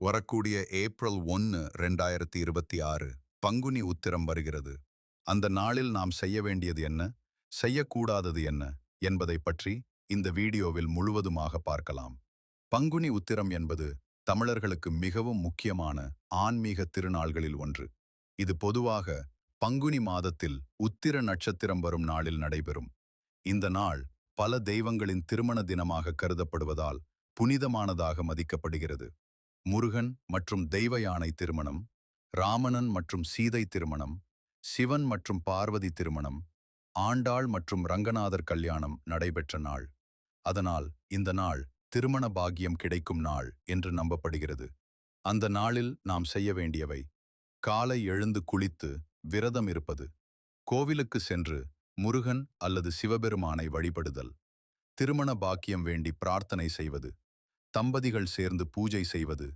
வரக்கூடிய ஏப்ரல் 1 2026 பங்குனி உத்திரம் வருகிறது. அந்த நாளில் நாம் செய்ய வேண்டியது என்ன, செய்யக்கூடாதது என்ன என்பதை பற்றி இந்த வீடியோவில் முழுவதுமாக பார்க்கலாம். பங்குனி உத்திரம் என்பது தமிழர்களுக்கு மிகவும் முக்கியமான ஆன்மீக திருநாள்களில் ஒன்று. இது பொதுவாக பங்குனி மாதத்தில் உத்திர நட்சத்திரம் வரும் நாளில் நடைபெறும். இந்த நாள் பல தெய்வங்களின் திருமண தினமாக கருதப்படுவதால் புனிதமானதாக மதிக்கப்படுகிறது. முருகன் மற்றும் தெய்வ யானை திருமணம், ராமணன் மற்றும் சீதை திருமணம், சிவன் மற்றும் பார்வதி திருமணம், ஆண்டாள் மற்றும் ரங்கநாதர் கல்யாணம் நடைபெற்ற நாள். அதனால் இந்த நாள் திருமண பாக்கியம் கிடைக்கும் நாள் என்று நம்பப்படுகிறது. அந்த நாளில் நாம் செய்ய வேண்டியவை: காலை எழுந்து குளித்து விரதம் இருப்பது, கோவிலுக்கு சென்று முருகன் அல்லது சிவபெருமானை வழிபடுதல், திருமண பாக்கியம் வேண்டி பிரார்த்தனை செய்வது, தம்பதிகள் சேர்ந்து பூஜை செய்வது,